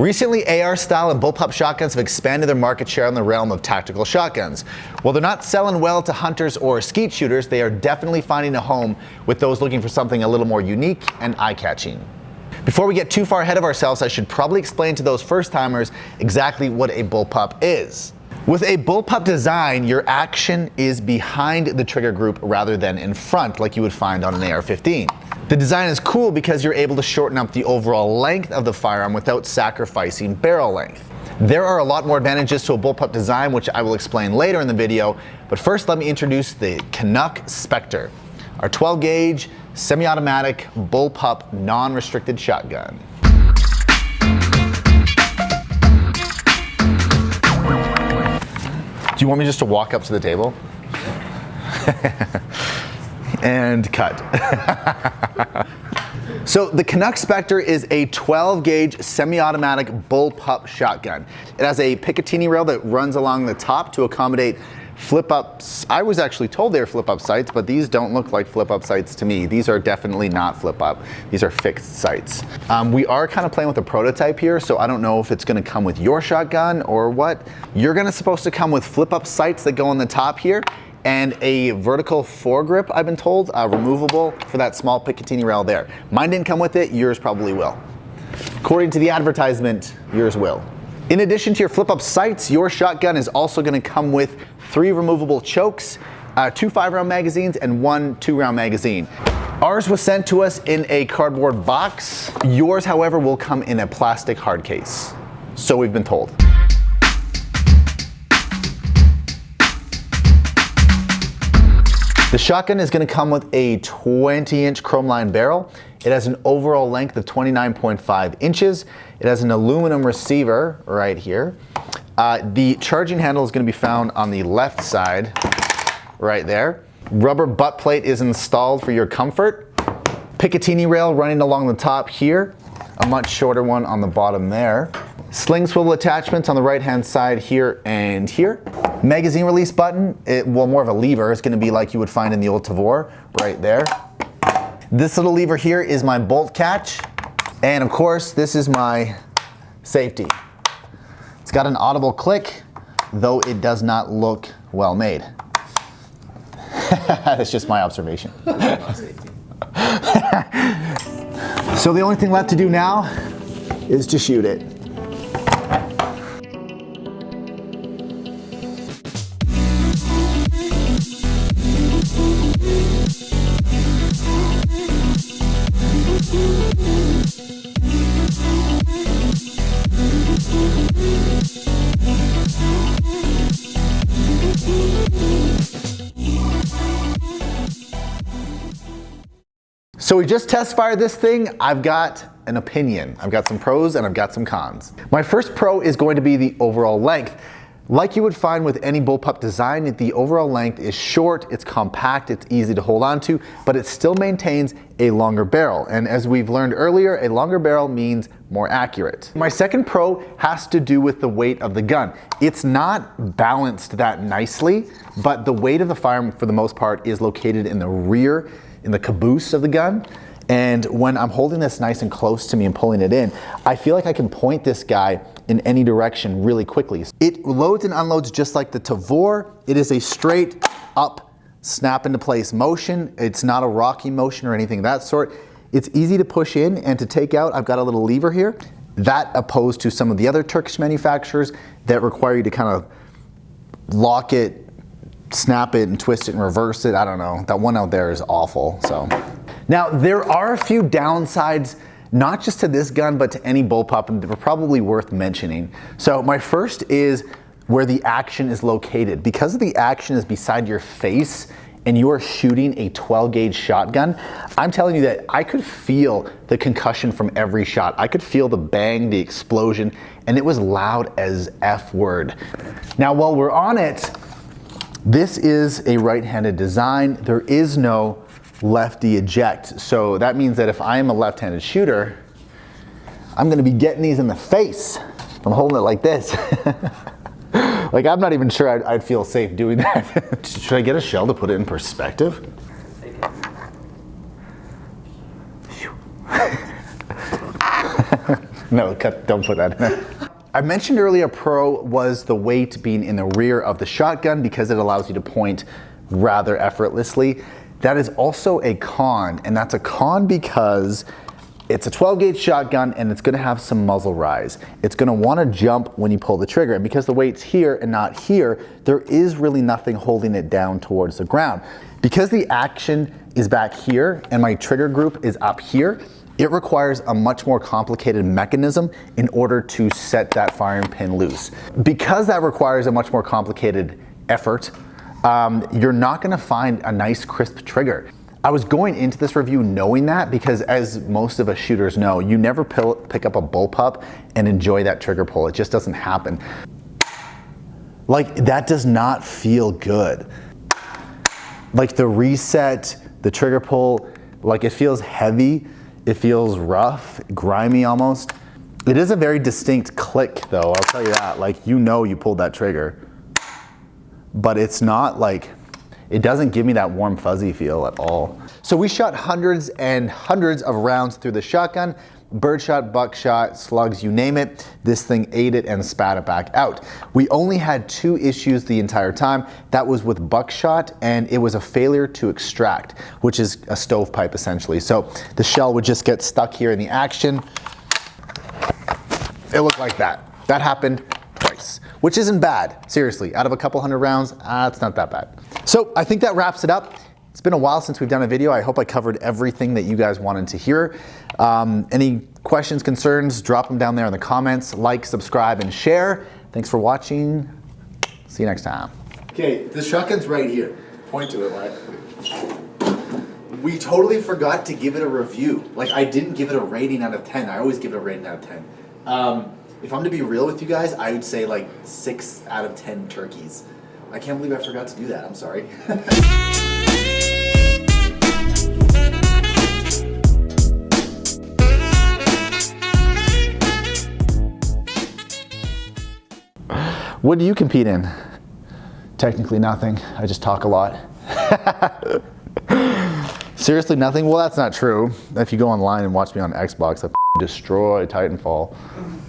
Recently, AR style and bullpup shotguns have expanded their market share in the realm of tactical shotguns. While they're not selling well to hunters or skeet shooters, they are definitely finding a home with those looking for something a little more unique and eye-catching. Before we get too far ahead of ourselves, I should probably explain to those first-timers exactly what a bullpup is. With a bullpup design, your action is behind the trigger group rather than in front like you would find on an AR-15. The design is cool because you're able to shorten up the overall length of the firearm without sacrificing barrel length. There are a lot more advantages to a bullpup design, which I will explain later in the video, but first let me introduce the Canuck Spectre, our 12 gauge semi-automatic bullpup non-restricted shotgun. Do you want me just to walk up to the table? And cut. So the Canuck Spectre is a 12 gauge semi-automatic bullpup shotgun. It has a Picatinny rail that runs along the top to accommodate flip-ups. I was actually told they were flip-up sights, but these don't look like flip-up sights to me. These are definitely not flip-up. These are fixed sights. We are kind of playing with a prototype here, so I don't know if it's gonna come with your shotgun or what. You're supposed to come with flip-up sights that go on the top here, and a vertical foregrip, I've been told, removable for that small Picatinny rail there. Mine didn't come with it, yours probably will. According to the advertisement, yours will. In addition to your flip-up sights, your shotgun is also gonna come with 3 removable chokes, 2 5-round magazines, and 1 2-round magazine. Ours was sent to us in a cardboard box. Yours, however, will come in a plastic hard case. So we've been told. The shotgun is going to come with a 20-inch chrome lined barrel. It has an overall length of 29.5 inches. It has an aluminum receiver right here. The charging handle is going to be found on the left side, right there. Rubber butt plate is installed for your comfort. Picatinny rail running along the top here. A much shorter one on the bottom there. Sling swivel attachments on the right hand side here and here. Magazine release button, well, more of a lever. It's gonna be like you would find in the old Tavor, right there. This little lever here is my bolt catch. And of course, this is my safety. It's got an audible click, though it does not look well made. That's just my observation. So the only thing left to do now is to shoot it. So we just test fired this thing. I've got an opinion. I've got some pros and I've got some cons. My first pro is going to be the overall length. Like you would find with any bullpup design, the overall length is short, it's compact, it's easy to hold on to, but it still maintains a longer barrel. And as we've learned earlier, a longer barrel means more accurate. My second pro has to do with the weight of the gun. It's not balanced that nicely, but the weight of the firearm for the most part is located in the rear, in the caboose of the gun. And when I'm holding this nice and close to me and pulling it in, I feel like I can point this guy in any direction really quickly. It loads and unloads just like the Tavor. It is a straight up, snap into place motion. It's not a rocky motion or anything of that sort. It's easy to push in and to take out. I've got a little lever here. That opposed to some of the other Turkish manufacturers that require you to kind of lock it, snap it and twist it and reverse it. I don't know. That one out there is awful. So now there are a few downsides, not just to this gun, but to any bullpup, and they're probably worth mentioning. So my first is where the action is located. Because the action is beside your face and you are shooting a 12 gauge shotgun, I'm telling you that I could feel the concussion from every shot. I could feel the bang, the explosion, and it was loud as F word. Now, while we're on it, this is a right-handed design. There is no lefty eject. So that means that if I am a left-handed shooter, I'm gonna be getting these in the face. I'm holding it like this. Like, I'm not even sure I'd feel safe doing that. Should I get a shell to put it in perspective? No, don't put that in there. I mentioned earlier, pro was the weight being in the rear of the shotgun because it allows you to point rather effortlessly. That is also a con, and that's a con because it's a 12 gauge shotgun and it's gonna have some muzzle rise. It's gonna wanna jump when you pull the trigger, and because the weight's here and not here, there is really nothing holding it down towards the ground. Because the action is back here and my trigger group is up here, it requires a much more complicated mechanism in order to set that firing pin loose. Because that requires a much more complicated effort, you're not gonna find a nice crisp trigger. I was going into this review knowing that because, as most of us shooters know, you never pick up a bullpup and enjoy that trigger pull. It just doesn't happen. Like, that does not feel good. Like the reset, the trigger pull, like it feels heavy, it feels rough, grimy almost. It is a very distinct click though, I'll tell you that. Like, you know you pulled that trigger, but it's not like, it doesn't give me that warm fuzzy feel at all. So we shot hundreds and hundreds of rounds through the shotgun, birdshot, buckshot, slugs, you name it. This thing ate it and spat it back out. We only had 2 issues the entire time. That was with buckshot, and it was a failure to extract, which is a stovepipe essentially. So the shell would just get stuck here in the action. It looked like that. That happened twice, which isn't bad. Seriously, out of a couple hundred rounds, it's not that bad. So I think that wraps it up. It's been a while since we've done a video. I hope I covered everything that you guys wanted to hear. Any questions, concerns, drop them down there in the comments. Like, subscribe, and share. Thanks for watching. See you next time. Okay, the shotgun's right here. Point to it, right? We totally forgot to give it a review. Like, I didn't give it a rating out of 10. I always give it a rating out of 10. If I'm to be real with you guys, I would say like 6 out of 10 turkeys. I can't believe I forgot to do that. I'm sorry. What do you compete in? Technically nothing. I just talk a lot. Seriously, nothing? Well, that's not true. If you go online and watch me on Xbox, I destroy Titanfall.